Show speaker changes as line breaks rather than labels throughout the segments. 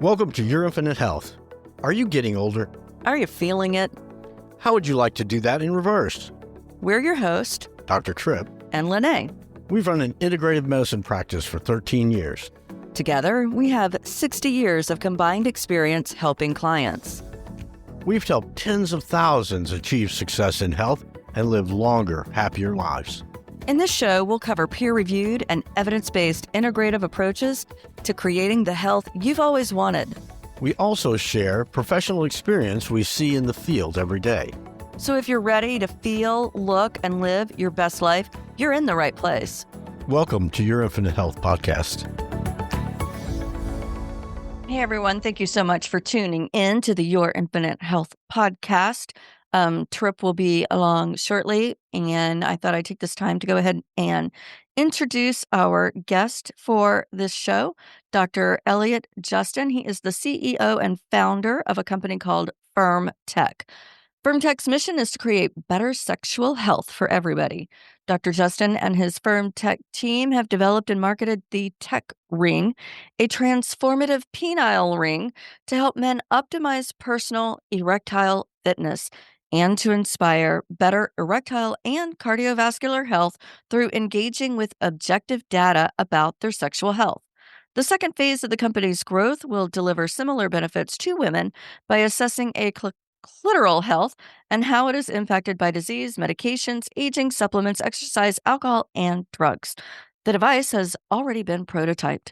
Welcome to Your Infinite Health. Are you getting older?
Are you feeling it?
How would you like to do that in reverse?
We're your host,
Dr. Tripp
and Lene.
We've run an integrative medicine practice for 13 years.
Together, we have 60 years of combined experience helping clients.
We've helped tens of thousands achieve success in health and live longer, happier lives.
In this show, we'll cover peer-reviewed and evidence-based integrative approaches to creating the health you've always wanted.
We also share professional experience we see in the field every day.
So if you're ready to feel, look, and live your best life, you're in the right place.
Welcome to Your Infinite Health podcast.
Hey, everyone. Thank you so much for tuning in to the Your Infinite Health podcast. Tripp will be along shortly, and I thought I'd take this time to go ahead and introduce our guest for this show, Dr. Elliot Justin. He is the CEO and founder of a company called FirmTech. FirmTech's mission is to create better sexual health for everybody. Dr. Justin and his FirmTech team have developed and marketed the Tech Ring, a transformative penile ring to help men optimize personal erectile fitness and to inspire better erectile and cardiovascular health through engaging with objective data about their sexual health. The second phase of the company's growth will deliver similar benefits to women by assessing a clitoral health and how it is impacted by disease, medications, aging, supplements, exercise, alcohol, and drugs. The device has already been prototyped.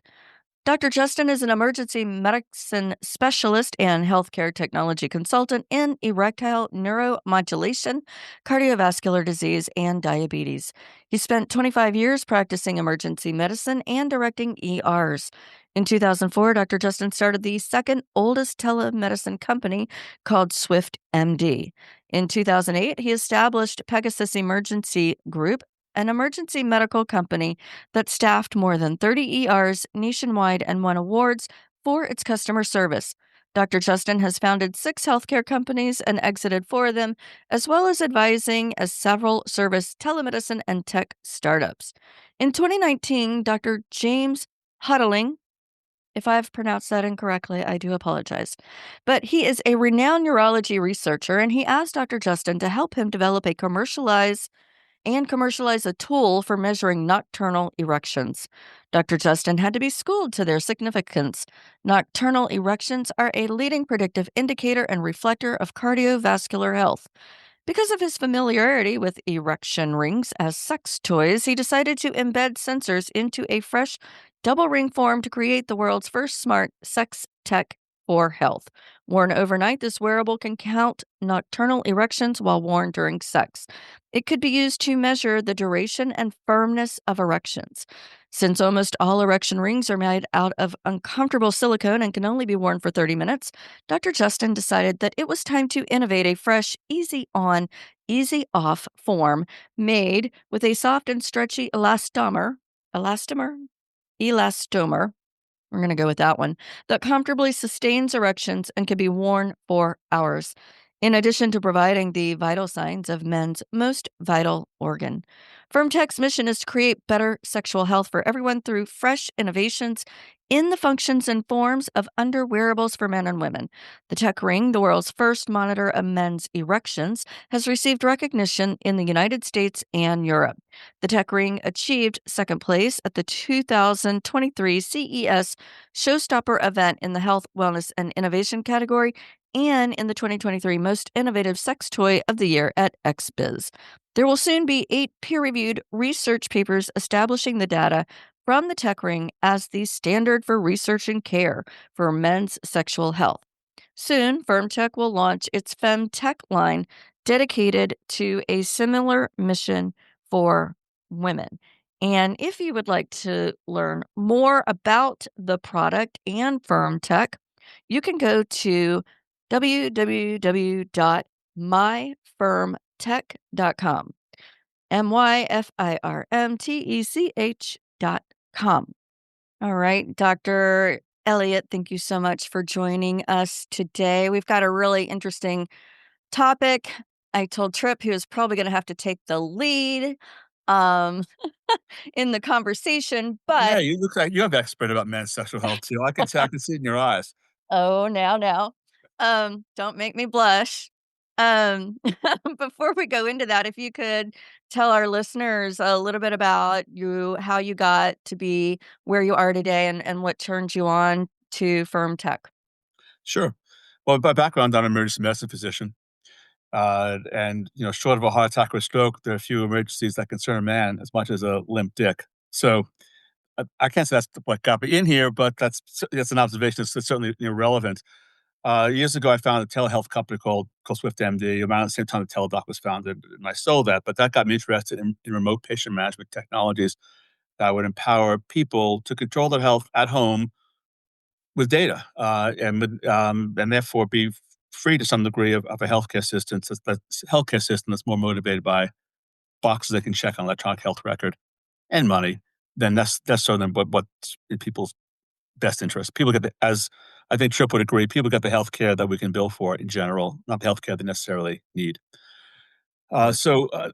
Dr. Justin is an emergency medicine specialist and healthcare technology consultant in erectile neuromodulation, cardiovascular disease, and diabetes. He spent 25 years practicing emergency medicine and directing ERs. In 2004, Dr. Justin started the second oldest telemedicine company called Swift MD. In 2008, he established Pegasus Emergency Group, an emergency medical company that staffed more than 30 ERs nationwide and won awards for its customer service. Dr. Justin has founded 6 healthcare companies and exited 4 of them, as well as advising as several service telemedicine and tech startups. In 2019, Dr. James Huddling, if I've pronounced that incorrectly, I do apologize. But he is a renowned urology researcher, and he asked Dr. Justin to help him develop a commercialize a tool for measuring nocturnal erections. Dr. Justin had to be schooled to their significance. Nocturnal erections are a leading predictive indicator and reflector of cardiovascular health. Because of his familiarity with erection rings as sex toys, he decided to embed sensors into a fresh double ring form to create the world's first smart sex tech for health. Worn overnight, this wearable can count nocturnal erections while worn during sex. It could be used to measure the duration and firmness of erections. Since almost all erection rings are made out of uncomfortable silicone and can only be worn for 30 minutes, Dr. Justin decided that it was time to innovate a fresh, easy on, easy off form made with a soft and stretchy elastomer. We're going to go with that one, that comfortably sustains erections and can be worn for hours, in addition to providing the vital signs of men's most vital organ. FirmTech's mission is to create better sexual health for everyone through fresh innovations in the functions and forms of under wearables for men and women. The Tech Ring, the world's first monitor of men's erections, has received recognition in the United States and Europe. The Tech Ring achieved second place at the 2023 CES Showstopper event in the Health, Wellness, and Innovation category and in the 2023 Most Innovative Sex Toy of the Year at XBiz. There will soon be 8 peer-reviewed research papers establishing the data from the Tech Ring as the standard for research and care for men's sexual health. Soon, FirmTech will launch its FemTech line dedicated to a similar mission for women. And if you would like to learn more about the product and FirmTech, you can go to www.myfirmtech.com. myfirmtech.com. All right, Dr. Elliot, thank you so much for joining us today. We've got a really interesting topic. I told Tripp he was probably going to have to take the lead in the conversation, but
Yeah, you look like you're an expert about men's sexual health too. I can see it in your eyes.
Oh, now. Don't make me blush. Um, before we go into that, if you could tell our listeners a little bit about you, how you got to be where you are today and what turned you on to firm tech.
Sure. Well, by background, I'm an emergency medicine physician. And, short of a heart attack or a stroke, there are few emergencies that concern a man as much as a limp dick. So I can't say that's what got me in here, but that's an observation that's certainly relevant. Years ago, I founded a telehealth company called Swift MD. Around the same time the Teladoc was founded, and I sold that. But that got me interested in remote patient management technologies that would empower people to control their health at home with data, and therefore be free to some degree of a healthcare system. That's healthcare system that's more motivated by boxes they can check on electronic health record and money. Then that's sort of what's in people's best interest. People get as I think Tripp would agree, people get the healthcare that we can bill for in general, not the healthcare they necessarily need.
Right.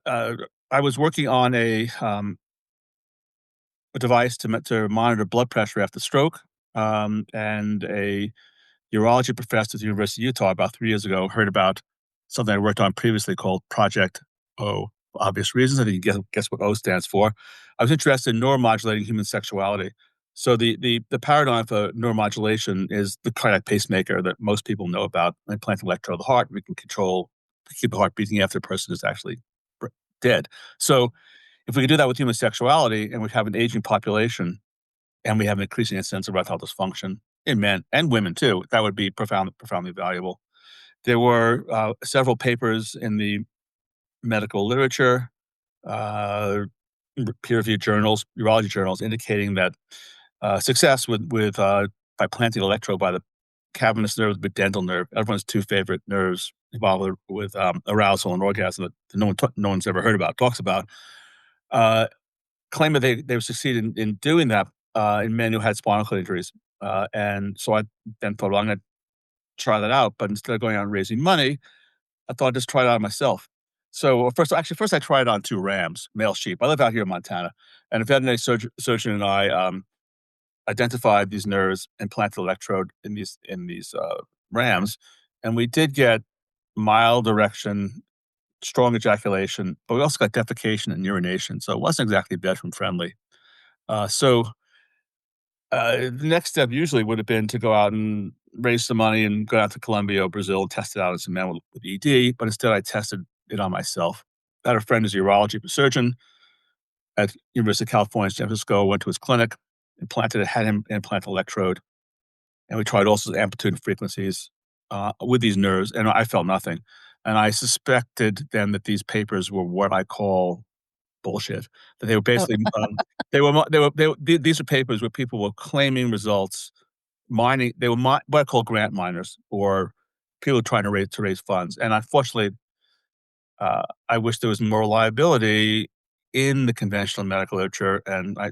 I was working on a device to monitor blood pressure after stroke, and a urology professor at the University of Utah about 3 years ago heard about something I worked on previously called Project O. For obvious reasons, I think you guess what O stands for. I was interested in neuromodulating human sexuality. So the paradigm for neuromodulation is the cardiac pacemaker that most people know about. An implant electrode of the heart, we can keep the heart beating after a person is actually dead. So if we could do that with human sexuality and we have an aging population and we have an increasing incidence of erectile dysfunction in men and women too, that would be profoundly valuable. There were several papers in the medical literature, uh, peer-reviewed journals, urology journals, indicating that success by planting an electrode by the cavernous nerve, the dental nerve, everyone's two favorite nerves involved with arousal and orgasm that no one's ever heard about, talks about, uh, claim that they would succeed in doing that in men who had spinal cord injuries. And so I then thought, well, I'm going to try that out. But instead of going out and raising money, I thought I'd just try it out myself. So first I tried on two rams, male sheep. I live out here in Montana, and a veterinary surgeon and I identified these nerves and planted electrode in these rams, and we did get mild erection, strong ejaculation, but we also got defecation and urination. So it wasn't exactly bedroom friendly. The next step usually would have been to go out and raise some money and go out to Colombia or Brazil and test it out on some men with ED, but instead I tested it on myself. I had a friend who's a urology surgeon at University of California, San Francisco, went to his clinic, had him implant an electrode, and we tried all sorts of amplitude and frequencies with these nerves, and I felt nothing. And I suspected then that these papers were what I call bullshit. That they were
Oh,
basically these are papers where people were claiming results, mining. They were what I call grant miners or people trying to raise funds. And unfortunately, I wish there was more reliability in the conventional medical literature. And I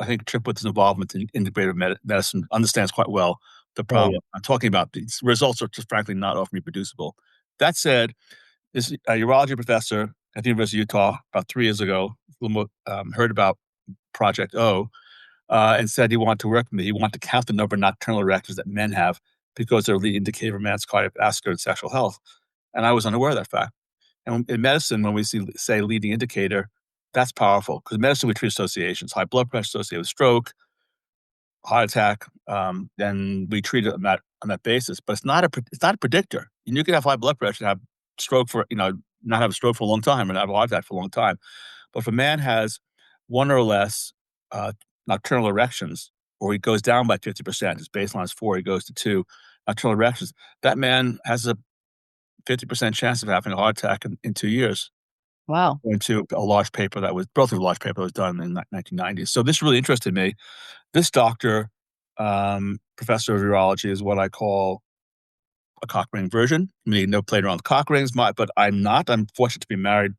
think Tripp with his involvement in integrative medicine understands quite well the
Oh,
problem
yeah.
I'm talking about. These results are just frankly not often reproducible. That said, this urology professor at the University of Utah about 3 years ago heard about Project O and said he wanted to work with me. He wanted to count the number of nocturnal erections that men have because they're a leading indicator of man's cardiovascular and sexual health. And I was unaware of that fact. And in medicine, when we say leading indicator, that's powerful because in medicine we treat associations, high blood pressure associated with stroke, heart attack, then we treat it on that basis. But it's not a predictor. You can have high blood pressure and have stroke not have a stroke for a long time and have a heart attack for a long time. But if a man has one or less uh, nocturnal erections, or he goes down by 50%, his baseline is 4, he goes to 2 nocturnal erections, that man has a 50% chance of having a heart attack in 2 years.
wow.
Going to a large paper that was relatively large paper that was done in the 1990s. So this really interested me. This doctor, professor of urology, is what I call a cock ring version. I mean, no playing around with cock rings, but I'm not. I'm fortunate to be married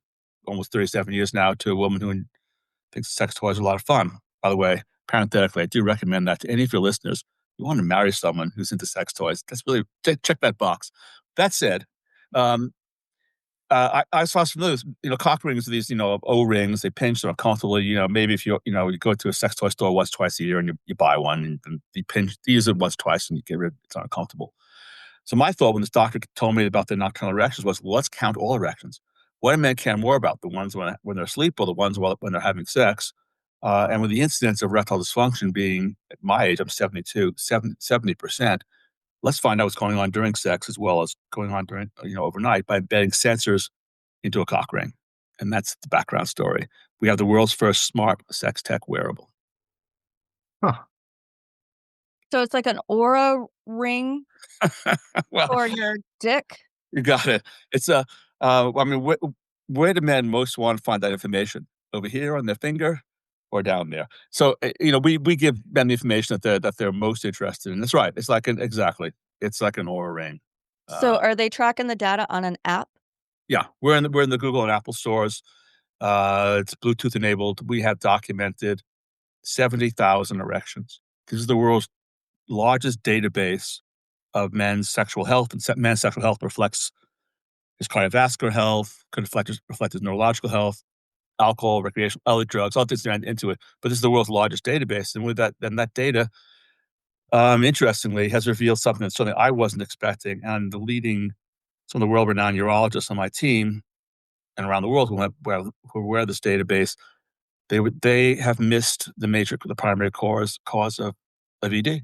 almost 37 years now to a woman who thinks sex toys are a lot of fun. By the way, parenthetically, I do recommend that to any of your listeners. You want to marry someone who's into sex toys. That's really check that box. That said, um, I saw some of those, cock rings are these, O-rings. They pinch, they're uncomfortable. Maybe if you go to a sex toy store once, twice a year and you buy one and you pinch, you use it once, twice and you get rid of it. It's uncomfortable. So my thought when this doctor told me about the nocturnal erections was, well, let's count all erections. What do men care more about? The ones when they're asleep or the ones when they're having sex? And with the incidence of erectile dysfunction being, at my age, I'm 72, 70%, let's find out what's going on during sex as well as going on during, overnight by embedding sensors into a cock ring. And that's the background story. We have the world's first smart sex tech wearable.
Huh.
So it's like an aura ring
Well,
for your dick?
you got it. It's I mean, where do men most want to find that information? Over here on their finger or down there? So, we give men the information that they're most interested in. That's right. It's like exactly. It's like an aura ring.
So
Uh,
are they tracking the data on an app?
yeah, we're in the Google and Apple stores. It's Bluetooth enabled. We have documented 70,000 erections. This is the world's largest database of men's sexual health, and men's sexual health reflects his cardiovascular health, could reflect his neurological health, alcohol, recreational, other drugs, all things into it. But this is the world's largest database, and with that, then that data, interestingly, has revealed something that certainly I wasn't expecting. And some of the world-renowned urologists on my team and around the world who wear this database, they have missed the primary cause of ED,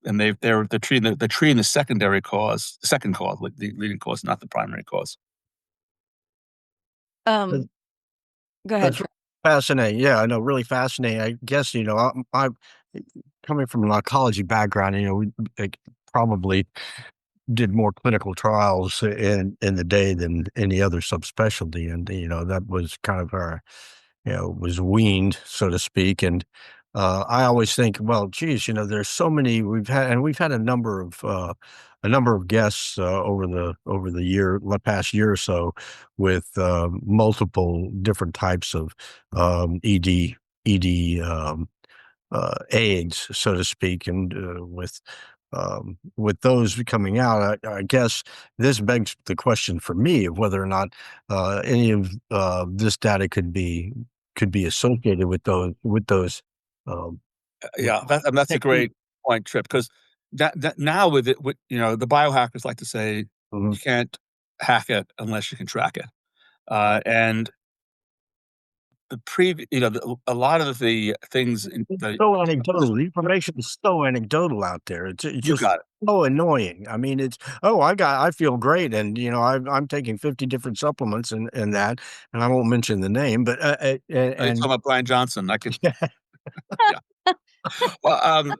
and they're treating the second cause, like the leading cause, not the primary cause.
Go ahead.
That's fascinating. Yeah, I know, really fascinating. I guess, I'm coming from an oncology background, we probably did more clinical trials in the day than any other subspecialty. And, that was kind of our, was weaned, so to speak. And I always think, well, geez, there's so many we've had a number of guests over the past year or so with multiple different types of ED AIDS, so to speak, and with those coming out, I guess this begs the question for me of whether or not any of this data could be associated with those. Um,
Yeah, that's a great point, Trip, because that now with it, the biohackers like to say
Mhm.
you can't hack it unless you can track it, and a lot of the things in
It's
the
so anecdotal. The information is so anecdotal out there. It's
you
just
got it.
so annoying. I mean, I feel great, and I'm taking 50 different supplements and that, and I won't mention the name, but
Are you talking
and
about Brian Johnson? I could,
yeah.
yeah. Well,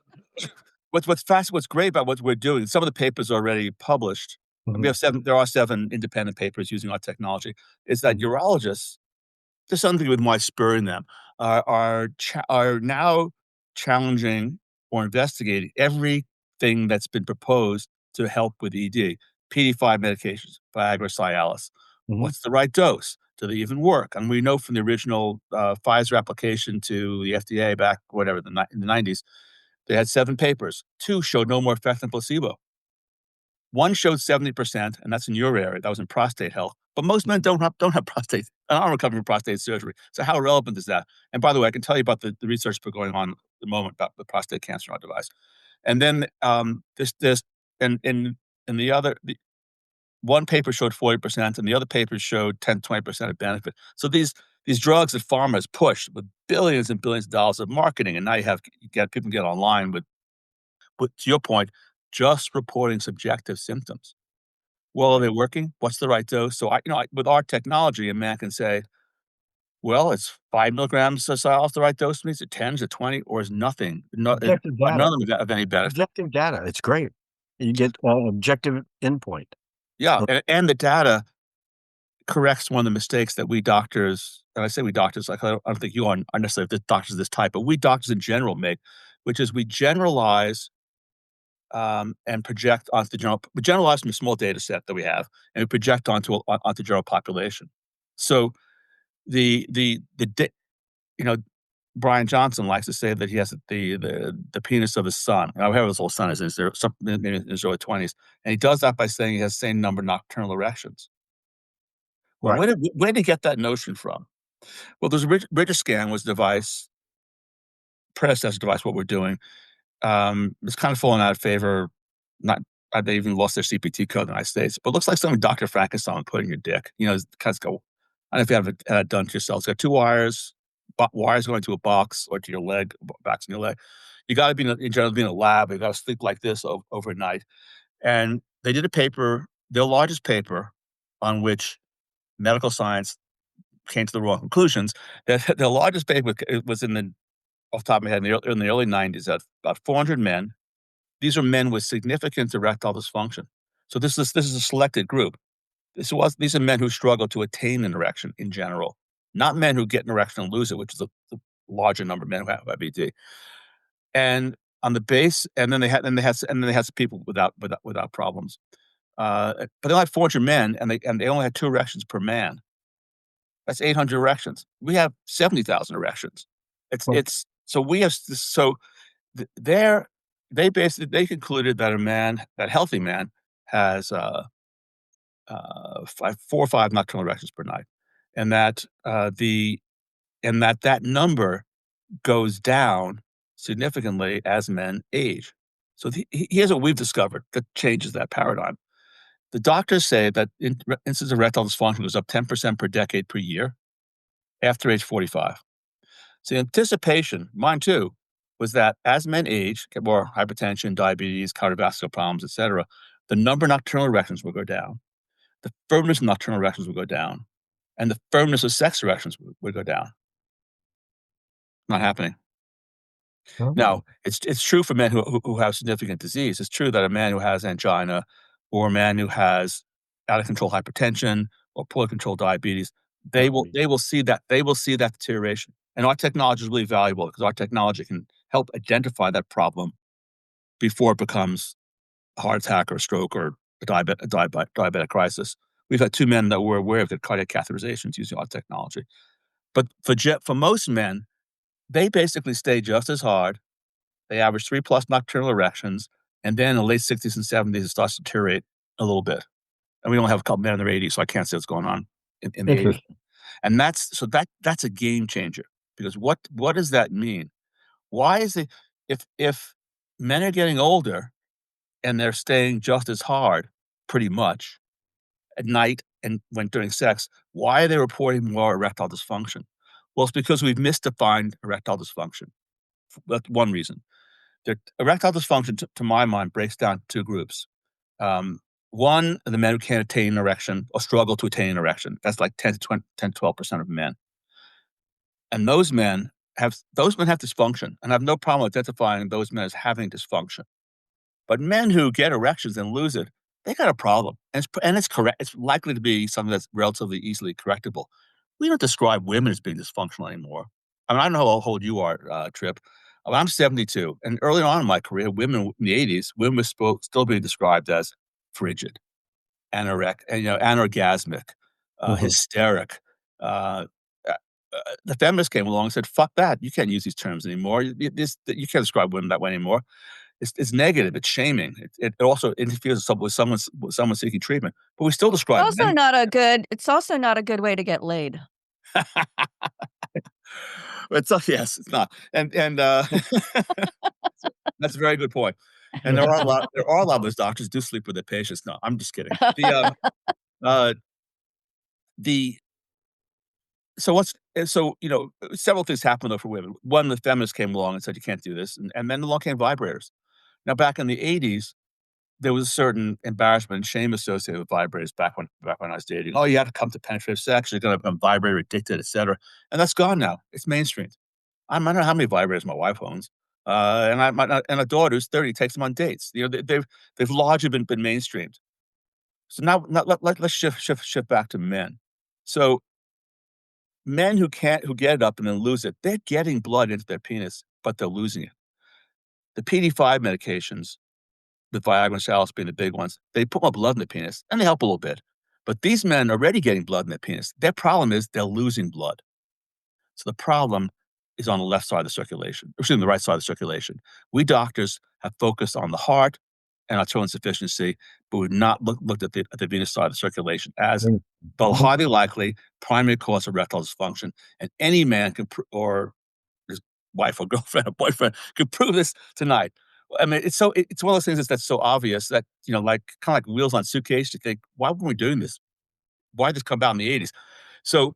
what's great about what we're doing, some of the papers are already published.
Mhm,
There are 7 independent papers using our technology, is that
mhm,
urologists, there's something with my spurring them, are now challenging or investigating everything that's been proposed to help with ED. PD-5 medications, Viagra, Cialis.
mhm,
What's the right dose? Do they even work? And we know from the original Pfizer application to the FDA back, whatever, in the 90s, they had 7 papers. 2 showed no more effect than placebo. One showed 70%, and that's in your area. That was in prostate health. But most men don't have prostate and aren't recovering from prostate surgery. So how relevant is that? And by the way, I can tell you about the research that's going on at the moment about the prostate cancer on our device. And then this and the one paper showed 40%, and the other paper showed 10-20% of benefit. So these drugs that pharma push with billions and billions of dollars of marketing, and now people can get online with, to your point, just reporting subjective symptoms. Well, are they working? What's the right dose? So with our technology, a man can say, well, it's 5 milligrams of Cialis the right dose for me? Is it 10? Is it 20? Or is nothing?
objective
None
data.
of them of any benefit.
Objective data. It's great. You get objective endpoint.
Yeah, and the data corrects one of the mistakes that we doctors, and I say we doctors, like I don't think you are necessarily the doctors of this type, but we doctors in general make, which is we generalize and project onto the general. We generalize from a small data set that we have, and we project onto the general population. So the you know Brian Johnson likes to say that he has the penis of his son. However, his little son is maybe in his early 20s, and he does that by saying he has the same number of nocturnal erections. Well,
Right.
where did he get that notion from? Well, there's a Scan was a device, predecessor device, what we're doing. It's kind of fallen out of favor. Not they even lost their CPT code in the United States, but it looks like something Dr. Frankenstein would put in your dick. You know, it's kind of go. I don't know if you have it done to yourself. It's got two wires, wires going to a box or to your leg, backs in your leg. You got to be in general be in a lab. You got to sleep like this overnight. And they did a paper, their largest paper, on which medical science came to the wrong conclusions. The largest paper was off the top of my head, in the early 90s, at about 400 men. These are men with significant erectile dysfunction. So this is a selected group. These are men who struggle to attain an erection in general, not men who get an erection and lose it, which is the larger number of men who have IBD. And on the base, and then they had some people without problems. But they only had 400 men, and they only had 2 erections per man. That's 800 erections. We have 70,000 erections.
Well,
It's so we have so they're they concluded that that healthy man has 4 or 5 nocturnal erections per night, and that number goes down significantly as men age. So here's what we've discovered that changes that paradigm. The doctors say that incidence of erectile dysfunction goes up 10% per decade per year after age 45. So the anticipation, mine too, was that as men age, get more hypertension, diabetes, cardiovascular problems, etc., the number of nocturnal erections will go down, the firmness of nocturnal erections will go down, and the firmness of sex erections would go down. Not happening.
oh,
Now, it's true for men who have significant disease. It's true that a man who has angina or a man who has out of control hypertension or poorly controlled diabetes, they will see that deterioration. And our technology is really valuable because our technology can help identify that problem before it becomes a heart attack or a stroke or a diabetic crisis. We've had 2 men that were aware of the cardiac catheterizations using our technology. But for most men, they basically stay just as hard. They average 3 plus nocturnal erections, and then in the late 60s and 70s, it starts to deteriorate a little bit. And we only have a couple men in their 80s, so I can't say what's going on in the 80s.
interesting.
And that's a game changer because what does that mean? Why is it if men are getting older and they're staying just as hard pretty much at night and when during sex, why are they reporting more erectile dysfunction? Well, it's because we've misdefined erectile dysfunction. That's one reason. Erectile dysfunction, to my mind, breaks down 2 groups. One, the men who can't attain an erection or struggle to attain an erection. That's like 10 to 12% of men. And those men have dysfunction and I have no problem identifying those men as having dysfunction. But men who get erections and lose it, they got a problem. And it's correct. It's likely to be something that's relatively easily correctable. We don't describe women as being dysfunctional anymore. I mean, I don't know how old you are, Trip. I'm 72. And early on in my career, women in the 80s, women were still being described as frigid, anorgasmic,
Mhm.
hysteric. Uh, the feminists came along and said, fuck that. You can't use these terms anymore. You can't describe women that way anymore. It's negative. It's shaming. It also interferes with someone seeking treatment. But we still describe men.
It's also not a good way to get laid.
Yes, it's not. And that's a very good point. And there are a lot of those doctors do sleep with their patients. No, I'm just kidding. Uh, the several things happened though for women. One, the feminists came along and said you can't do this, and then along came vibrators. Now, back in the 80s, there was a certain embarrassment and shame associated with vibrators back when I was dating. Oh, you have to come to penetrative sex, you're gonna become vibrator addicted, etc. And that's gone now. It's mainstream. I don't know how many vibrators my wife owns. And a daughter who's 30 takes them on dates. You know, they've largely been mainstreamed. So now let's shift back to men. So men who get it up and then lose it, they're getting blood into their penis, but they're losing it. The PD5 medications, the Viagra and Cialis being the big ones, they put more blood in the penis and they help a little bit. But these men are already getting blood in their penis. Their problem is they're losing blood. So the problem is on the left side of the circulation, the right side of the circulation. We doctors have focused on the heart and arterial insufficiency, but we've not looked at the venous side of circulation as
Mm.
the highly likely primary cause of erectile dysfunction. And any man can, or his wife or girlfriend or boyfriend could prove this tonight. I mean, it's one of those things that's so obvious that, like kind of like wheels on suitcase. You think, why were we doing this? Why did this come about in the 80s? So,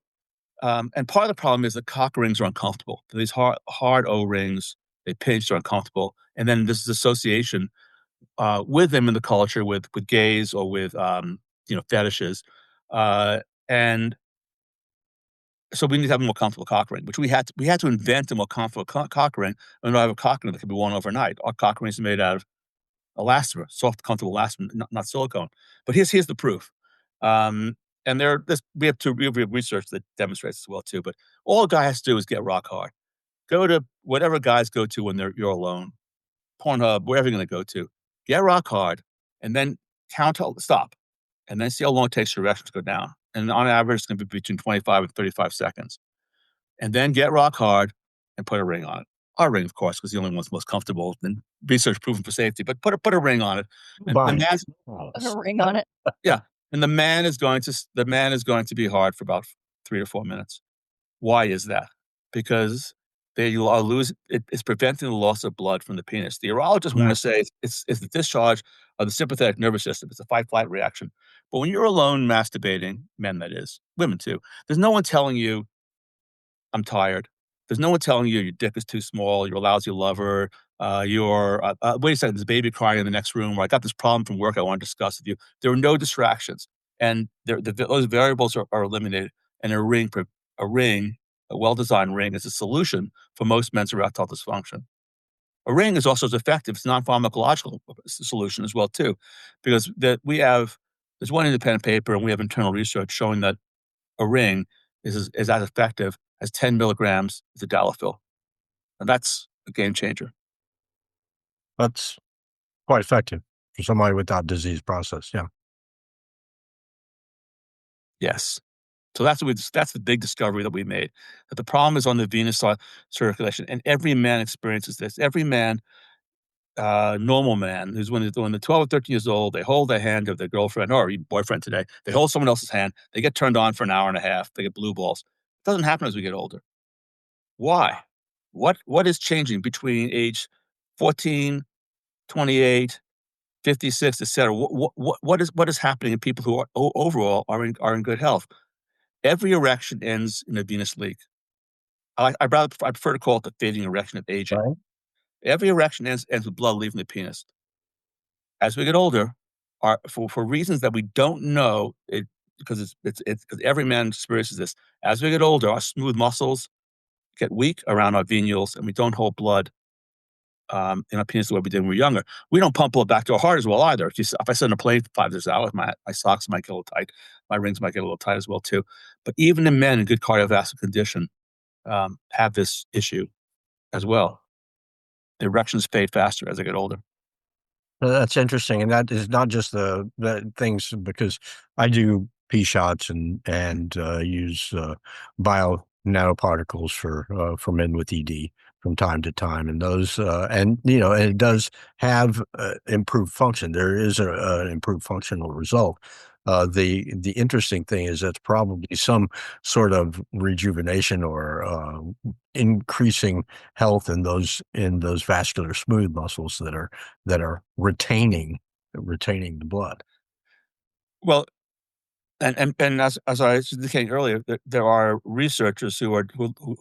and part of the problem is that cock rings are uncomfortable. These hard O rings, they pinch, they're uncomfortable, and then this is association with them in the culture with gays or with fetishes, and so we need to have a more comfortable cock ring, which we had to invent a more comfortable cock ring. And I have a cock ring that can be worn overnight. Our cock rings are made out of elastomer, soft, comfortable elastomer, not silicone. But here's the proof. Um, and we have research that demonstrates this well too. But all a guy has to do is get rock hard. Go to whatever guys go to when you're alone, Pornhub, wherever you're going to go to. Get rock hard, and then stop, and then see how long it takes your erection to go down. And on average, it's going to be between 25 and 35 seconds. And then get rock hard and put a ring on it. Our ring, of course, because the only one's most comfortable and research proven for safety. But put a ring on it, and the
Fine.
man's
Put a ring on it.
yeah, and the man is going to be hard for about 3 to 4 minutes. Why is that? Because they are it's preventing the loss of blood from the penis. The urologists want to say it's the discharge of the sympathetic nervous system. It's a fight-flight reaction. But when you're alone masturbating, men that is, women too, there's no one telling you, "I'm tired." There's no one telling you your dick is too small, you're a lousy lover, "Wait a second, there's a baby crying in the next room," or, "I got this problem from work I wanna discuss with you." There are no distractions, and those variables are eliminated, and a well-designed ring is a solution for most men's erectile dysfunction. A ring is also as effective, it's a non-pharmacological solution as well too, because there's one independent paper, and we have internal research showing that a ring is as effective as 10 milligrams of tadalafil, and that's a game changer.
That's quite effective for somebody with that disease process. Yeah.
Yes. So that's the big discovery that we made, that the problem is on the venous side circulation, and every man experiences this. Every man, normal man, who's when they're 12 or 13 years old, they hold the hand of their girlfriend or even boyfriend today. They hold someone else's hand. They get turned on for an hour and a half. They get blue balls. It doesn't happen as we get older. Why? What is changing between age 14, 28, 56, et cetera? What is happening in people who are overall are in good health? Every erection ends in a venous leak. I prefer to call it the fading erection of aging.
Right.
Every erection ends with blood leaving the penis. As we get older, for reasons that we don't know, because 'cause every man experiences this. As we get older, our smooth muscles get weak around our venules, and we don't hold blood in our penis the way we did when we were younger. We don't pump blood back to our heart as well either. If I sit in a plane for 5 6 hours, my socks might get a little tight, my rings might get a little tight as well too. But even in men in good cardiovascular condition have this issue as well. The erections fade faster as they get older.
That's interesting, and that is not just the things because I do pee shots and use bio nanoparticles for men with ED from time to time, and those and it does have improved function. There is an improved functional result. The interesting thing is that's probably some sort of rejuvenation or increasing health in those vascular smooth muscles that are retaining the blood.
Well, and as I was indicating earlier, there are researchers who are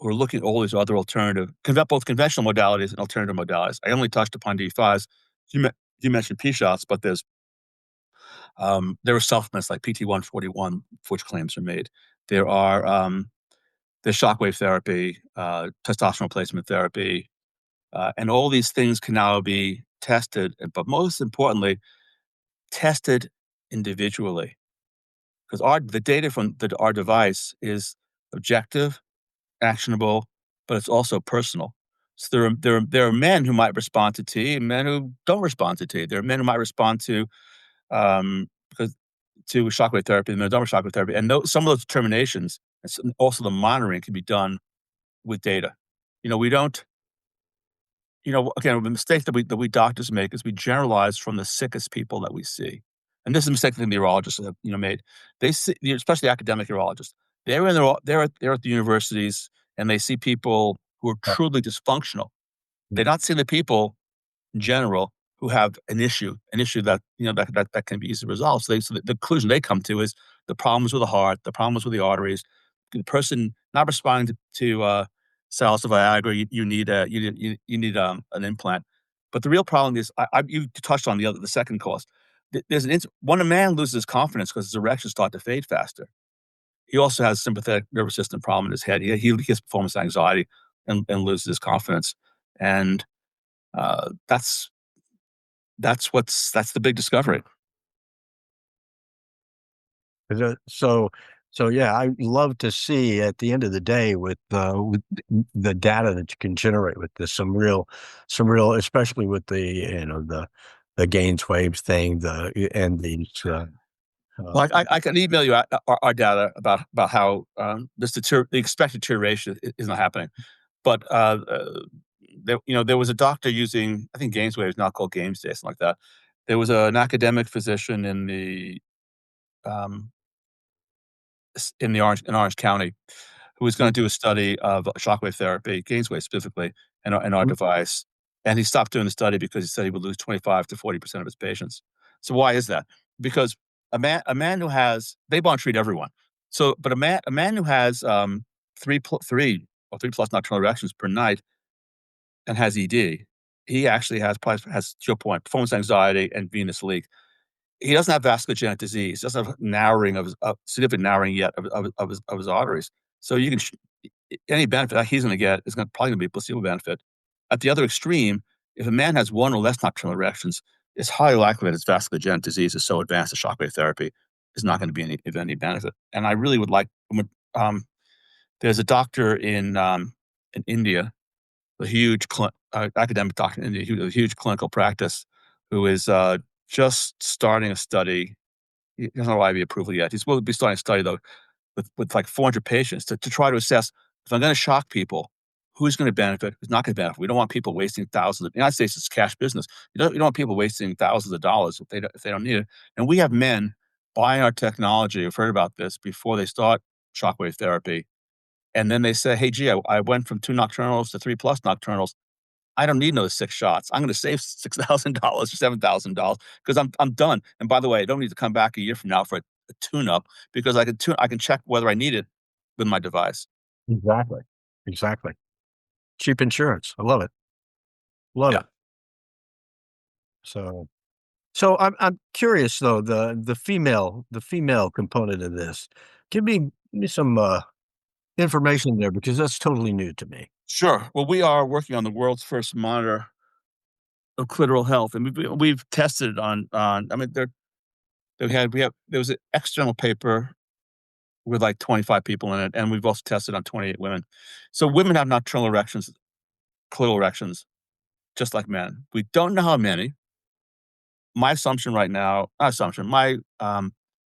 looking at all these other both conventional modalities and alternative modalities. I only touched upon D5s. You, me- you mentioned P shots, but there are supplements like PT141, which claims are made. There are there's shockwave therapy, testosterone replacement therapy, and all these things can now be tested, but most importantly, tested individually. Because the data from our device is objective, actionable, but it's also personal. So there are men who might respond to tea and men who don't respond to tea. There are men who might respond because to shockwave therapy and men who don't shockwave therapy. And some of those determinations and also the monitoring can be done with data. We don't again, the mistake that we doctors make is we generalize from the sickest people that we see. And this is a mistake that the urologists have, made. They see, especially academic urologists, they're at the universities and they see people who are truly dysfunctional. They're not seeing the people in general who have an issue that that can be easily resolved. So the conclusion they come to is the problems with the heart, the problems with the arteries, the person not responding to cells of Viagra. You need an implant. But the real problem is, you touched on the second cause. There's when a man loses confidence because his erections start to fade faster. He also has sympathetic nervous system problem in his head. He gets performance anxiety and loses his confidence, and uh, that's that's the big discovery.
So, so yeah, I love to see at the end of the day with the data that you can generate with this some real, especially with the the gains waves thing, the and these
Well, I can email you our data about how the expected deterioration is not happening. But there was a doctor using, I think Gainesway is now called Games Day, something like that. There was an academic physician um, in Orange County who was going to do a study of shockwave therapy, Gainesway specifically, and our device. And he stopped doing the study because he said he would lose 25 to 40% of his patients. So why is that? Because a man who has, they want to treat everyone. So, but a man who has three plus nocturnal erections per night and has ED, he actually has, to your point, performance anxiety and venous leak. He doesn't have vascular disease. He doesn't have narrowing significant narrowing yet of his arteries. So you can any benefit that he's going to get is probably going to be a placebo benefit. At the other extreme, if a man has one or less nocturnal erections, it's highly likely that his vascular disease is so advanced that shockwave therapy is not going to be any benefit. And I really would like. There's a doctor in India, a huge academic doctor in India, a huge clinical practice, who is just starting a study. He doesn't have IB approval yet. He's will be starting a study though with like 400 patients to try to assess, if I'm going to shock people, who's going to benefit, who's not going to benefit. We don't want people wasting thousands. The United States is cash business. You don't want people wasting thousands of dollars if they don't need it. And we have men buying our technology. I've heard about this before they start shockwave therapy, and then they say, "Hey, gee, I went from 2 nocturnals to 3+ nocturnals. I don't need another 6 shots. I'm going to save $6,000 or $7,000 because I'm done. And by the way, I don't need to come back a year from now for a tune-up because I can check whether I need it with my device."
exactly, exactly. Cheap insurance. I love it. Love
Yeah,
it. So, so I'm curious though, the female component of this. Give me some information there because that's totally new to me.
sure. Well, we are working on the world's first monitor of clitoral health, and we've tested it on. I mean, there was an external paper with like 25 people in it, and we've also tested on 28 women. So women have nocturnal erections, clitoral erections, just like men. We don't know how many. My assumption right now, not assumption, my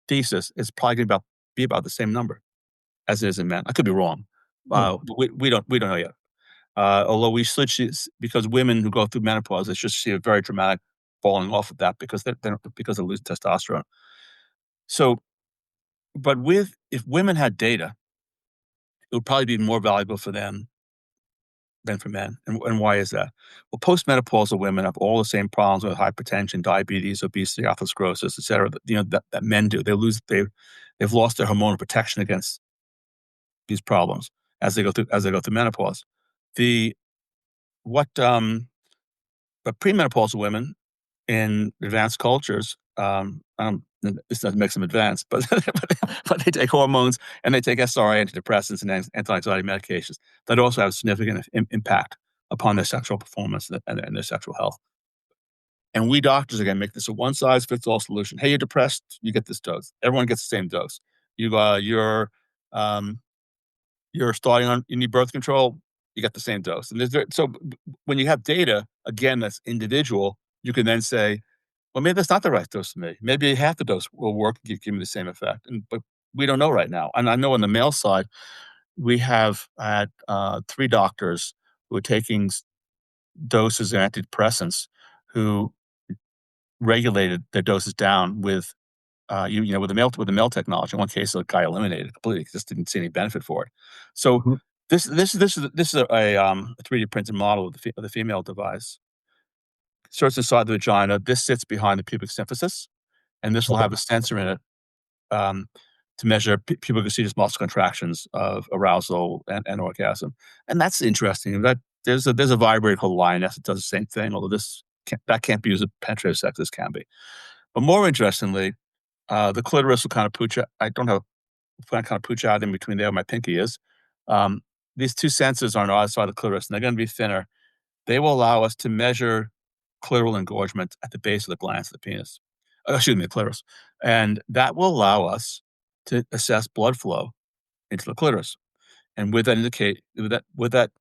thesis is probably going to be about the same number as it is in men. I could be wrong.
Hmm.
We don't know yet. Although we should see, because women who go through menopause, they should see a very dramatic falling off of that because because they lose testosterone. So, but if women had data, it would probably be more valuable for them than for men. And why is that? Well, postmenopausal women have all the same problems with hypertension, diabetes, obesity, atherosclerosis, et cetera, that men do. They've lost their hormonal protection against these problems as they go through menopause. The what But premenopausal women in advanced cultures, this doesn't make them advanced, but but they take hormones and they take SRI antidepressants and anti-anxiety medications that also have significant impact upon their sexual performance and their sexual health. And we doctors, again, make this a one-size-fits-all solution. Hey, you're depressed, you get this dose. Everyone gets the same dose. You, um, you need birth control, you get the same dose. And when you have data, again, that's individual, you can then say, well, maybe that's not the right dose for me. Maybe half the dose will work and give me the same effect. But we don't know right now. And I know on the male side, we have had 3 doctors who are taking doses of antidepressants who regulated their doses down with with the male technology. In one case, the guy eliminated it completely, just didn't see any benefit for it. So
Mhm.
this is a 3D printed model of of the female device. Starts inside the vagina. This sits behind the pubic symphysis, and this will
Okay.
have a sensor in it um, to measure pubic muscle contractions of arousal and orgasm. And that's interesting. That there's a vibrator called Lioness that does the same thing, although that can't be used with penetrative sex. This can be. But more interestingly, the clitoris will kind of pooch out. I don't have kind of pooch out in between there where my pinky is. Um, these two sensors are on either side of the clitoris, and they're going to be thinner. They will allow us to measure clitoral engorgement at the base of the glans of the penis. Excuse me, the clitoris. And that will allow us to assess blood flow into the clitoris. And with that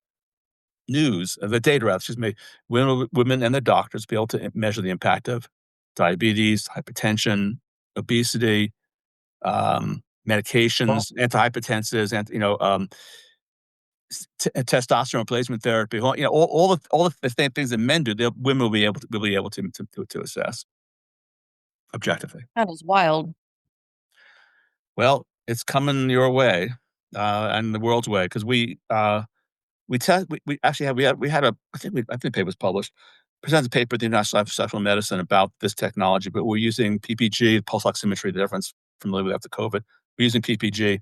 news, the data, rather, excuse me, women and their doctors be able to measure the impact of diabetes, hypertension, obesity,
Well,
medications, antihypertensives, and testosterone replacement therapy. All the same things that men do. Women will be able to assess objectively.
That is wild.
Well, it's coming your way, and the world's way because we actually had a I think the paper was published, presented a paper at the International Society for Sexual Medicine about this technology, but we're using PPG, pulse oximetry, the difference from living after COVID. We're using PPG,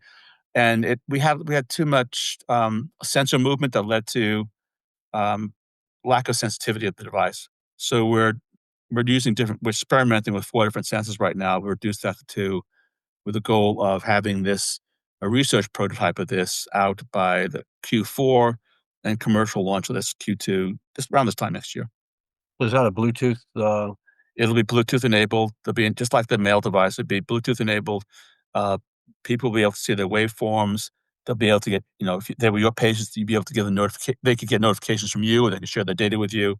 and we had too much sensor movement that led to um, lack of sensitivity of the device. So we're experimenting with 4 different sensors right now. We reduced that to 2 with the goal of having a research prototype of this out by the Q4 and commercial launch of this Q2, just around this time next year.
is that a Bluetooth?
It'll be Bluetooth enabled. There'll be just like the male device, it'll be Bluetooth enabled. Uh, People will be able to see their waveforms. They'll be able to get, if they were your patients, you'd be able to give them they could get notifications from you, or they can share their data with you.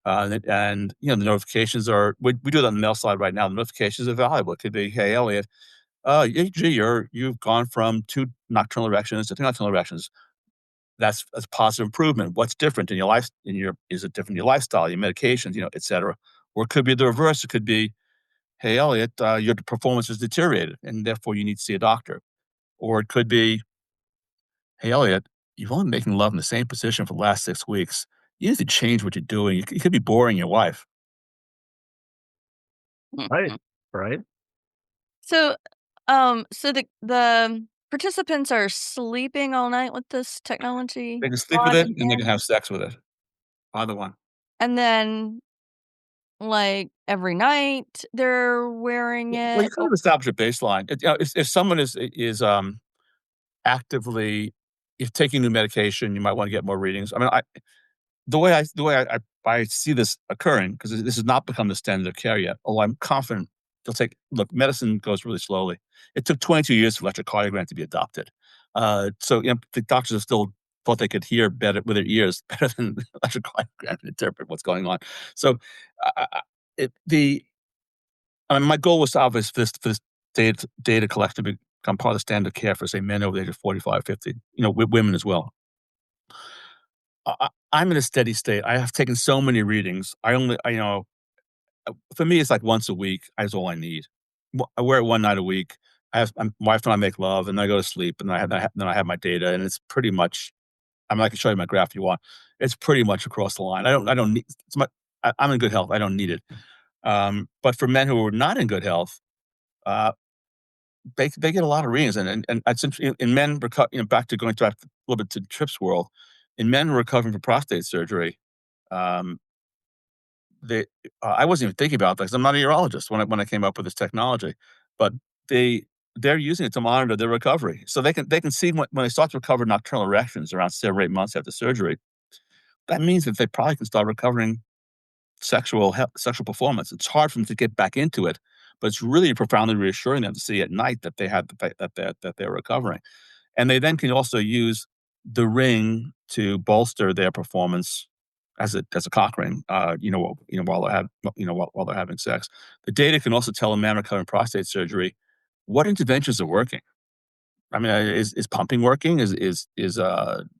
The notifications we do that on the male side right now. The notifications are valuable. It could be, hey, Elliot, gee, you've gone from 2 nocturnal erections to 3 nocturnal erections. That's positive improvement. What's different in your life? Is it different in your lifestyle, your medications, et cetera? Or it could be the reverse. It could be, hey, Elliot, your performance has deteriorated, and therefore you need to see a doctor. Or it could be, hey, Elliot, you've only been making love in the same position for the last 6 weeks. You need to change what you're doing. You could be boring your wife.
Right,
Mhm.
right.
So, so the participants are sleeping all night with this technology
They can sleep with
on
it,
and
and they can
in,
have sex with it. Either one.
and then, like, every night they're wearing
Well, you
it.
kind of establish a baseline. If someone is actively if taking new medication, you might want to get more readings. I mean, the way I see this occurring, because this has not become the standard of care yet, although I'm confident they'll take look, medicine goes really slowly. It took 22 years for electrocardiogram to be adopted. So the doctors have still thought they could hear better with their ears better than electrocardiogram to interpret what's going on. So I, I- the I mean, my goal was obvious for this data collection to become part of the standard of care for, say, men over the age of 45, 50, women as well. I'm in a steady state. I have taken so many readings. For me, it's like once a week is all I need. I wear it one night a week. My wife and I make love, and then I go to sleep, and then I have my data, and it's pretty much. I mean, I can show you my graph if you want. It's pretty much across the line. I don't need. I'm in good health. I don't need it. But for men who are not in good health, uh, they get a lot of readings, and it's in men back to a little bit to Tripp's world. In men recovering from prostate surgery, um, they I wasn't even thinking about that because I'm not a urologist when I came up with this technology, but they they're using it to monitor their recovery, so they can see when they start to recover nocturnal erections around 7 or 8 months after surgery. That means that they probably can start recovering sexual performance. It's hard for them to get back into it, but it's really profoundly reassuring them to see at night that they're recovering. And they then can also use the ring to bolster their performance as a cock ring, while while they're having sex. The data can also tell a man recovering prostate surgery what interventions are working. I mean, is pumping working? Is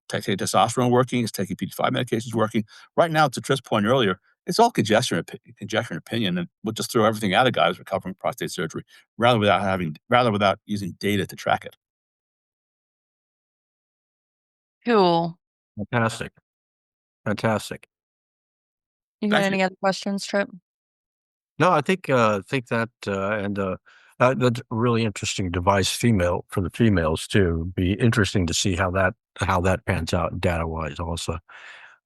taking testosterone working? Is taking PD-5 medications working? Right now, to Tripp's point earlier, it's all conjecture and opinion, and we'll just throw everything at a guy who's recovering from prostate surgery, rather without using data to track it.
Cool.
Fantastic. Fantastic.
You got
Thank you.
any other questions, Tripp?
No, I think that, that's a really interesting device for the females too. Be interesting to see how that pans out data-wise also.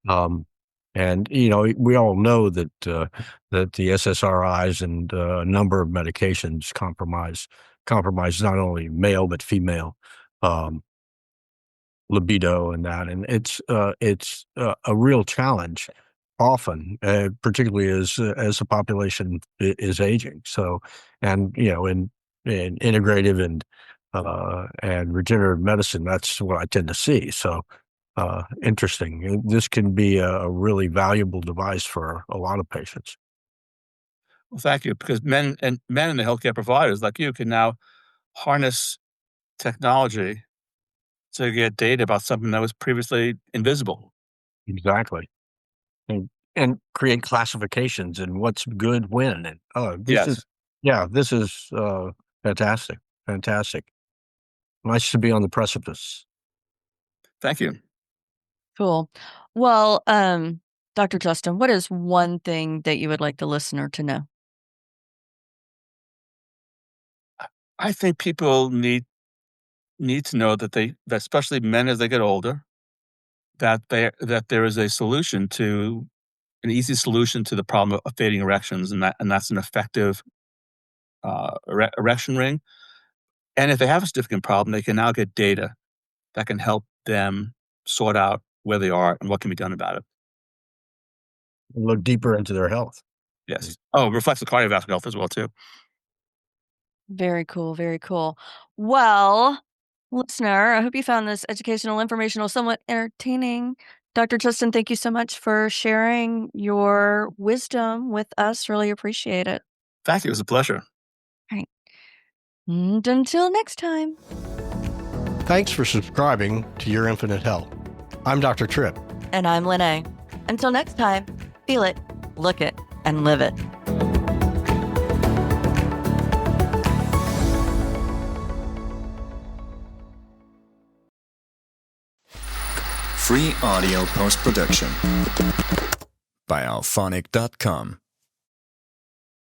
Um, and, we all know that the SSRIs and a number of medications compromise not only male but female, um, libido and that, and it's a real challenge often, particularly as the population is aging. So, and in integrative and regenerative medicine, that's what I tend to see. So, interesting. This can be a really valuable device for a lot of patients.
Well, thank you, because men and the healthcare providers like you can now harness technology to get data about something that was previously invisible.
Exactly. And create classifications and what's good when, and
Yes.
this is fantastic, fantastic. Nice to be on the precipice.
Thank you.
Cool. Well, Dr. Justin, what is one thing that you would like the listener to know?
I think people need to know that especially men as they get older, that there is a solution to an easy solution to the problem of fading erections, and that's an effective erection ring. And if they have a significant problem, they can now get data that can help them sort out where they are and what can be done about it.
Look deeper into their health.
Yes. Oh, it reflects the cardiovascular health as well too.
Very cool. Very cool. Well, listener, I hope you found this educational, informational, somewhat entertaining. Dr. Justin, thank you so much for sharing your wisdom with us. Really appreciate it.
Thank you. It was a pleasure.
All right. And until next time.
Thanks for subscribing to Your Infinite Health. I'm Dr. Tripp.
And I'm Lene. Until next time, feel it, look it, and live it.
Free audio post-production by alphonic.com.